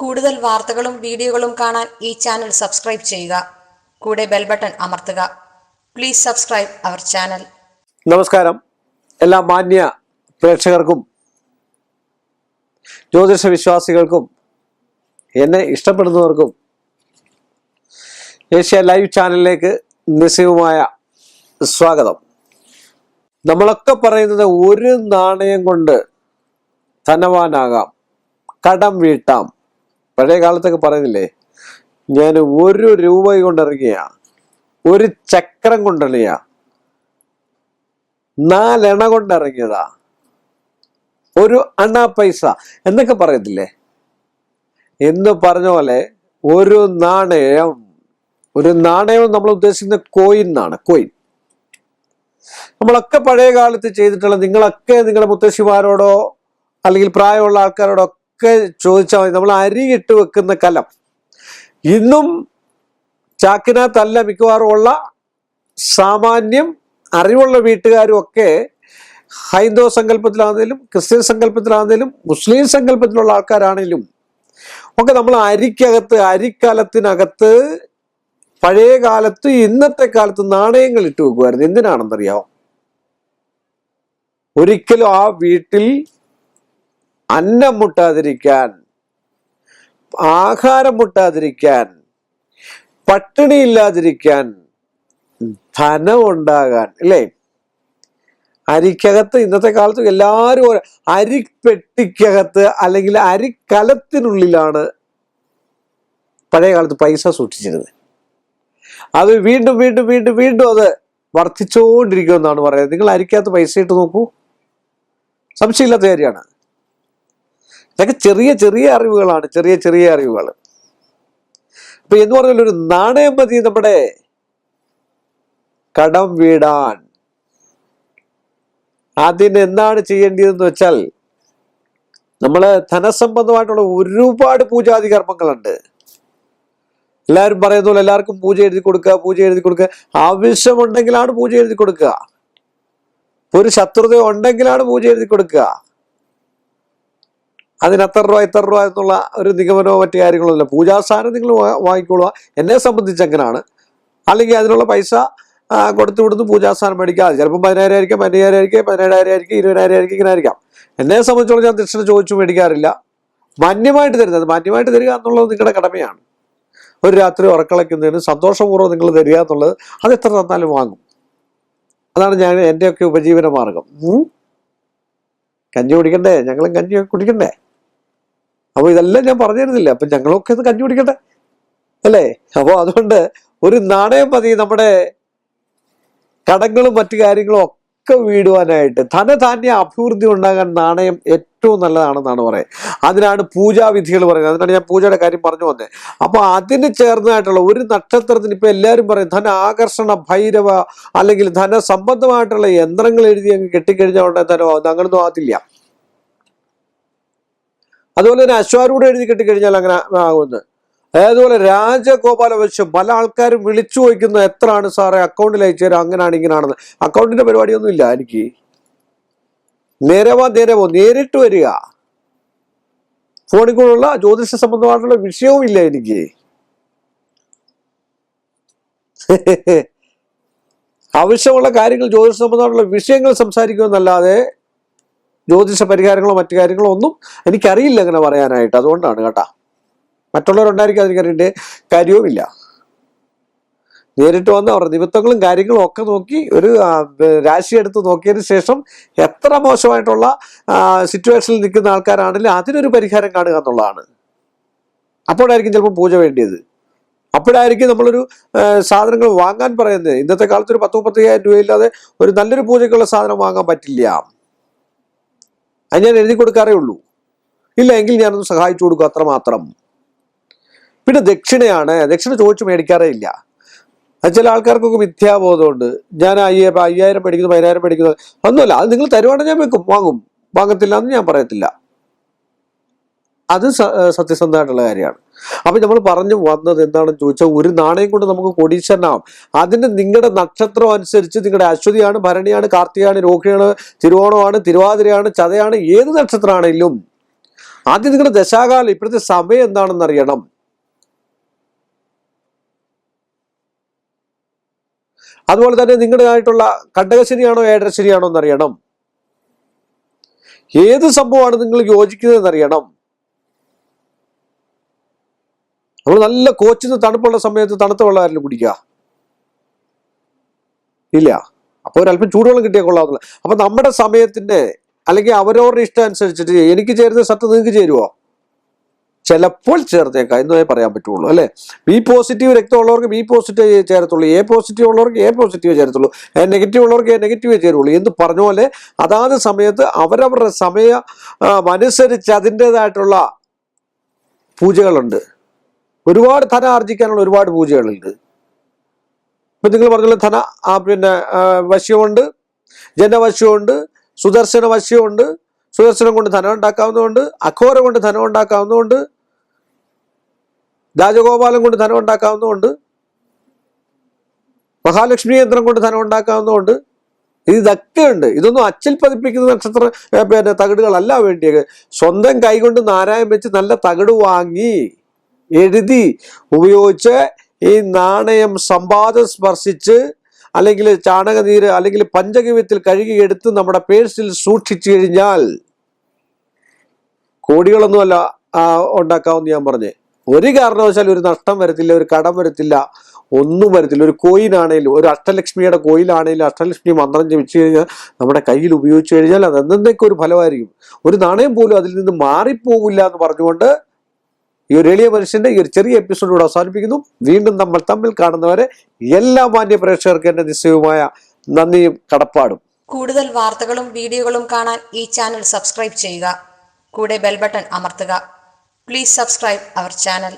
കൂടുതൽ വാർത്തകളും വീഡിയോകളും കാണാൻ ഈ ചാനൽ സബ്സ്ക്രൈബ് ചെയ്യുക. കൂടെ ബെൽ ബട്ടൺ അമർത്തുക. Please subscribe our channel. നമസ്കാരം. എല്ലാ മാന്യ പ്രേക്ഷകർക്കും ജ്യോതിഷ വിശ്വാസികൾക്കും എന്നെ ഇഷ്ടപ്പെടുന്നവർക്കും ഏഷ്യ ലൈവ് ചാനലിലേക്ക് നിസ്സീമമായ സ്വാഗതം. നമ്മളൊക്കെ പറയുന്നത് ഒരു നാണയം കൊണ്ട് ധനവാനാകാം, കടം വീട്ടാം. പഴയ കാലത്തൊക്കെ പറയുന്നില്ലേ, ഞാൻ 1 രൂപ കൊണ്ടിറങ്ങിയ, ഒരു ചക്രം കൊണ്ടിറങ്ങിയ, 4 അണ കൊണ്ടിറങ്ങിയതാ, ഒരു അണ പൈസ എന്നൊക്കെ പറയത്തില്ലേ. എന്ന് പറഞ്ഞ പോലെ ഒരു നാണയം നമ്മൾ ഉദ്ദേശിക്കുന്ന കോയിൻ എന്നാണ്. കോയിൻ നമ്മളൊക്കെ പഴയ കാലത്ത് ചെയ്തിട്ടുള്ള, നിങ്ങളൊക്കെ നിങ്ങളുടെ മുത്തശ്ശിമാരോടോ അല്ലെങ്കിൽ പ്രായമുള്ള ആൾക്കാരോടോ ഒക്കെ ചോദിച്ചാൽ മതി. നമ്മൾ അരി ഇട്ട് വെക്കുന്ന കലം ഇന്നും ചാക്കിനകത്തല്ല മിക്കവാറും ഉള്ള. സാമാന്യം അറിവുള്ള വീട്ടുകാരും ഒക്കെ ഹൈന്ദവ സങ്കല്പത്തിലാണെങ്കിലും ക്രിസ്ത്യൻ സങ്കല്പത്തിലാണെങ്കിലും മുസ്ലിം സങ്കല്പത്തിലുള്ള ആൾക്കാരാണെങ്കിലും ഒക്കെ നമ്മൾ അരിക്കലത്തിനകത്ത് പഴയ കാലത്ത് ഇന്നത്തെ കാലത്ത് നാണയങ്ങൾ ഇട്ട് വെക്കുമായിരുന്നു. എന്തിനാണെന്നറിയാമോ? ഒരിക്കലും ആ വീട്ടിൽ അന്നം മുട്ടാതിരിക്കാൻ, ആഹാരം മുട്ടാതിരിക്കാൻ, പട്ടിണി ഇല്ലാതിരിക്കാൻ, ധനം ഉണ്ടാകാൻ. അല്ലേ? അരിക്കകത്ത് ഇന്നത്തെ കാലത്ത് എല്ലാവരും അരിപ്പെട്ടിക്കകത്ത് അല്ലെങ്കിൽ അരിക്കലത്തിനുള്ളിലാണ് പഴയ കാലത്ത് പൈസ സൂക്ഷിച്ചിരുന്നത്. അത് വീണ്ടും വീണ്ടും വീണ്ടും വീണ്ടും അത് വർദ്ധിച്ചുകൊണ്ടിരിക്കുമെന്നാണ് പറയുന്നത്. നിങ്ങൾ അരിക്കകത്ത് പൈസ ഇട്ട് നോക്കൂ, സംശയമില്ലാത്ത കാര്യമാണ്. ഇതൊക്കെ ചെറിയ ചെറിയ അറിവുകളാണ്, ചെറിയ ചെറിയ അറിവുകൾ. അപ്പൊ എന്ന് പറഞ്ഞാൽ ഒരു നാണയം മതി നമ്മുടെ കടം വീടാൻ. അതിന് എന്താണ് ചെയ്യേണ്ടതെന്ന് വെച്ചാൽ, നമ്മള് ധനസംബന്ധമായിട്ടുള്ള ഒരുപാട് പൂജാതി കർമ്മങ്ങളുണ്ട്. എല്ലാവരും പറയുന്ന പോലെ എല്ലാവർക്കും പൂജ എഴുതി കൊടുക്കുക. ആവശ്യമുണ്ടെങ്കിലാണ് പൂജ എഴുതി കൊടുക്കുക. ഒരു ശത്രുത ഉണ്ടെങ്കിലാണ് പൂജ എഴുതി കൊടുക്കുക. അതിന് അത്ര രൂപ ഇത്ര രൂപ എന്നുള്ള ഒരു നിഗമനമോ മറ്റു കാര്യങ്ങളൊന്നുമില്ല. പൂജാസാധനം നിങ്ങൾ വാങ്ങിക്കൊള്ളുക. എന്നെ സംബന്ധിച്ച് അങ്ങനെയാണ്. അല്ലെങ്കിൽ അതിനുള്ള പൈസ കൊടുത്തു വിടുന്നു, പൂജാസാധനം മേടിക്കാതെ. ചിലപ്പോൾ 10,000 ആയിരിക്കും, 15,000 ആയിരിക്കും, 17,000 ആയിരിക്കും, 20,000 ആയിരിക്കും, ഇങ്ങനെ ആയിരിക്കാം. എന്നെ സംബന്ധിച്ചോളം ഞാൻ ദക്ഷിണ ചോദിച്ചു മേടിക്കാറില്ല. മാന്യമായിട്ട് തരുന്നത്, മാന്യമായിട്ട് തരിക എന്നുള്ളത് നിങ്ങളുടെ കടമയാണ്. ഒരു രാത്രി ഉറക്കളയ്ക്കുന്നതിന് സന്തോഷപൂർവ്വം നിങ്ങൾ തരിക എന്നുള്ളത്, അത് എത്ര തന്നാലും വാങ്ങും. അതാണ് എൻ്റെയൊക്കെ ഉപജീവന മാർഗം. കഞ്ഞി കുടിക്കണ്ടേ? ഞങ്ങളും കഞ്ഞിയൊക്കെ കുടിക്കണ്ടേ? അപ്പോൾ ഇതെല്ലാം ഞാൻ പറഞ്ഞു തരുന്നില്ല. അപ്പം ഞങ്ങളൊക്കെ ഒന്ന് കഞ്ഞി കുടിക്കട്ടെ, അല്ലേ? അപ്പോൾ അതുകൊണ്ട് ഒരു നാണയം മതി നമ്മുടെ കടങ്ങളും മറ്റു കാര്യങ്ങളും ഒക്കെ വീടുവാനായിട്ട്. ധനധാന്യ അഭിവൃദ്ധി ഉണ്ടാകാൻ നാണയം ഏറ്റവും നല്ലതാണെന്നാണ് പറയുന്നത്. അതിനാണ് പൂജാവിധികൾ പറയുന്നത്. അതിനാണ് ഞാൻ പൂജയുടെ കാര്യം പറഞ്ഞു വന്നത്. അപ്പോൾ അതിന് ചേർന്നതായിട്ടുള്ള ഒരു നക്ഷത്രത്തിന് ഇപ്പൊ എല്ലാവരും പറയും ധന ആകർഷണ ഭൈരവ അല്ലെങ്കിൽ ധനസംബന്ധമായിട്ടുള്ള യന്ത്രങ്ങൾ എഴുതി അങ്ങ് കെട്ടിക്കഴിഞ്ഞാൽ ഉടനെ ധനമാകും. അങ്ങനൊന്നും ആകത്തില്ല. അതുപോലെ തന്നെ അശ്വാരൂഢം എഴുതി കെട്ടിക്കഴിഞ്ഞാൽ അങ്ങനെ ആകുന്നത്. അതേപോലെ രാജഗോപാലവശ്യം പല ആൾക്കാരും വിളിച്ചു ചോദിക്കുന്ന, എത്രയാണ് സാറേ അക്കൗണ്ടിൽ അയച്ചു തരാം, അങ്ങനെയാണ് ഇങ്ങനെയാണെന്ന്. അക്കൗണ്ടിന്റെ പരിപാടിയൊന്നും ഇല്ല എനിക്ക്. നേരവോ നേരിട്ട് വരിക. ഫോണിൽ കൂടെയുള്ള ജ്യോതിഷ സംബന്ധമായിട്ടുള്ള വിഷയവും ഇല്ല എനിക്ക്. ആവശ്യമുള്ള കാര്യങ്ങൾ, ജ്യോതിഷ സംബന്ധമായിട്ടുള്ള വിഷയങ്ങൾ സംസാരിക്കുമെന്നല്ലാതെ ജ്യോതിഷ പരിഹാരങ്ങളോ മറ്റു കാര്യങ്ങളോ ഒന്നും എനിക്കറിയില്ല അങ്ങനെ പറയാനായിട്ട്. അതുകൊണ്ടാണ് കേട്ടാ. മറ്റുള്ളവരുണ്ടായിരിക്കും, അതിനെക്കറിയേണ്ട കാര്യവുമില്ല. നേരിട്ട് വന്ന് അവരുടെ നിമിത്തങ്ങളും കാര്യങ്ങളും ഒക്കെ നോക്കി ഒരു രാശി എടുത്ത് നോക്കിയതിന് ശേഷം എത്ര മോശമായിട്ടുള്ള സിറ്റുവേഷനിൽ നിൽക്കുന്ന ആൾക്കാരാണെങ്കിലും അതിനൊരു പരിഹാരം കാണുക എന്നുള്ളതാണ്. അപ്പോഴായിരിക്കും ചിലപ്പോൾ പൂജ വേണ്ടിയത്. അപ്പോഴായിരിക്കും നമ്മളൊരു സാധനങ്ങൾ വാങ്ങാൻ പറയുന്നത്. ഇന്നത്തെ കാലത്ത് ഒരു 10,000-35,000 രൂപയില്ലാതെ ഒരു നല്ലൊരു പൂജയ്ക്കുള്ള സാധനം വാങ്ങാൻ പറ്റില്ല. അത് ഞാൻ എഴുതി കൊടുക്കാറേ ഉള്ളൂ. ഇല്ല എങ്കിൽ ഞാനൊന്ന് സഹായിച്ചു കൊടുക്കും, അത്രമാത്രം. പിന്നെ ദക്ഷിണയാണ്. ദക്ഷിണ ചോദിച്ചു മേടിക്കാറേ ഇല്ല. അത് ചില ആൾക്കാർക്കൊക്കെ മിഥ്യാബോധമുണ്ട്. ഞാൻ 5,000 മേടിക്കുന്നു, 10,000 മേടിക്കുന്നത് ഒന്നുമല്ല. അത് നിങ്ങൾ തരുവാണെങ്കിൽ ഞാൻ വെക്കും, വാങ്ങും. വാങ്ങത്തില്ല എന്ന് ഞാൻ പറയത്തില്ല. അത് സത്യസന്ധമായിട്ടുള്ള കാര്യമാണ്. അപ്പൊ നമ്മൾ പറഞ്ഞു വന്നത് എന്താണെന്ന് ചോദിച്ചാൽ, ഒരു നാണയം കൊണ്ട് നമുക്ക് കോടീശ്വരനാവും. അതിന് നിങ്ങളുടെ നക്ഷത്രം അനുസരിച്ച്, നിങ്ങളുടെ അശ്വതിയാണ്, ഭരണിയാണ്, കാർത്തികയാണ്, രോഹിണിയാണ്, തിരുവോണമാണ്, തിരുവാതിരയാണ്, ചതയാണ്, ഏത് നക്ഷത്രമാണെങ്കിലും ആദ്യം നിങ്ങളുടെ ദശാകാലം, ഇപ്പോഴത്തെ സമയം എന്താണെന്ന് അറിയണം. അതുപോലെ തന്നെ നിങ്ങളുടേതായിട്ടുള്ള കണ്ടകശനിയാണോ ഏഴരശനിയാണോ എന്നറിയണം. ഏത് സംഭവമാണ് നിങ്ങൾ യോജിക്കുന്നതെന്ന് അറിയണം. നമ്മൾ നല്ല കോച്ചിന് തണുപ്പുള്ള സമയത്ത് തണുത്ത വെള്ളം ആരെങ്കിലും കുടിക്കുക ഇല്ല. അപ്പോൾ ഒരല്പം ചൂടുവെള്ളം കിട്ടിയാൽ കൊള്ളാവുന്നില്ല. അപ്പൊ നമ്മുടെ സമയത്തിന്റെ അല്ലെങ്കിൽ അവരവരുടെ ഇഷ്ടം അനുസരിച്ചിട്ട് എനിക്ക് ചേരുന്ന സത്ത് നിങ്ങൾക്ക് ചേരുവോ? ചിലപ്പോൾ ചേർത്തേക്കാം എന്നേ പറയാൻ പറ്റുള്ളൂ, അല്ലെ? ബി പോസിറ്റീവ് രക്തമുള്ളവർക്ക് ബി പോസിറ്റീവ് ചേരത്തുള്ളൂ, എ പോസിറ്റീവ് ഉള്ളവർക്ക് എ പോസിറ്റീവ് ചേരത്തുള്ളൂ, നെഗറ്റീവ് ഉള്ളവർക്ക് എ നെഗറ്റീവ് ചേരുള്ളൂ എന്ന് പറഞ്ഞ പോലെ അതാത് സമയത്ത് അവരവരുടെ സമയം അനുസരിച്ച് അതിൻ്റെതായിട്ടുള്ള പൂജകളുണ്ട്. ഒരുപാട് ധനം ആർജിക്കാനുള്ള ഒരുപാട് പൂജകളുണ്ട്. ഇപ്പൊ നിങ്ങൾ പറഞ്ഞ ധന വശ്യമുണ്ട്, ജനവശ്യമുണ്ട്, സുദർശന വശ്യമുണ്ട്. സുദർശനം കൊണ്ട് ധനം ഉണ്ടാക്കാവുന്നതുകൊണ്ട്, അഘോരം കൊണ്ട് ധനം ഉണ്ടാക്കാവുന്നതുകൊണ്ട്, രാജഗോപാലം കൊണ്ട് ധനം ഉണ്ടാക്കാവുന്നതുകൊണ്ട്, മഹാലക്ഷ്മി യന്ത്രം കൊണ്ട് ധനം ഉണ്ടാക്കാവുന്നതുകൊണ്ട്. ഇതൊക്കെ ഉണ്ട്. ഇതൊന്നും അച്ചിൽ പതിപ്പിക്കുന്ന നക്ഷത്ര തകിടുകളല്ല വേണ്ടിയത്. സ്വന്തം കൈകൊണ്ട് നാരായം വെച്ച് നല്ല തകിട് വാങ്ങി എഴുതി ഉപയോഗിച്ച് ഈ നാണയം സമ്പാദം സ്പർശിച്ച് അല്ലെങ്കിൽ ചാണകനീര് അല്ലെങ്കിൽ പഞ്ചഗവ്യത്തിൽ കഴുകിയെടുത്ത് നമ്മുടെ പേഴ്സിൽ സൂക്ഷിച്ചു കഴിഞ്ഞാൽ കോടികളൊന്നുമല്ല ഉണ്ടാക്കാമെന്ന് ഞാൻ പറഞ്ഞേ. ഒരു കാരണവശാലും ഒരു നഷ്ടം വരത്തില്ല, ഒരു കടം വരത്തില്ല, ഒന്നും വരത്തില്ല. ഒരു കോയിനാണേലും, ഒരു അഷ്ടലക്ഷ്മിയുടെ കോയിലാണേലും അഷ്ടലക്ഷ്മി മന്ത്രം ജപിച്ചു കഴിഞ്ഞാൽ നമ്മുടെ കയ്യിൽ ഉപയോഗിച്ചു കഴിഞ്ഞാൽ അത് എന്തൊക്കെ ഒരു ഫലമായിരിക്കും. ഒരു നാണയം പോലും അതിൽ നിന്ന് മാറിപ്പോകില്ല എന്ന് പറഞ്ഞുകൊണ്ട് ഈ ഒരു എളിയ മനുഷ്യന്റെ ഈ ഒരു ചെറിയ എപ്പിസോഡിലൂടെ അവസാനിപ്പിക്കുന്നു. വീണ്ടും നമ്മൾ തമ്മിൽ കാണുന്നവരെ എല്ലാ മാന്യ പ്രേക്ഷകർക്ക് എന്റെ നിശ്ചയവുമായ നന്ദിയും കടപ്പാടും. കൂടുതൽ വാർത്തകളും വീഡിയോകളും കാണാൻ ഈ ചാനൽ സബ്സ്ക്രൈബ് ചെയ്യുക. കൂടെ ബെൽ ബട്ടൺ അമർത്തുക. Please subscribe our channel.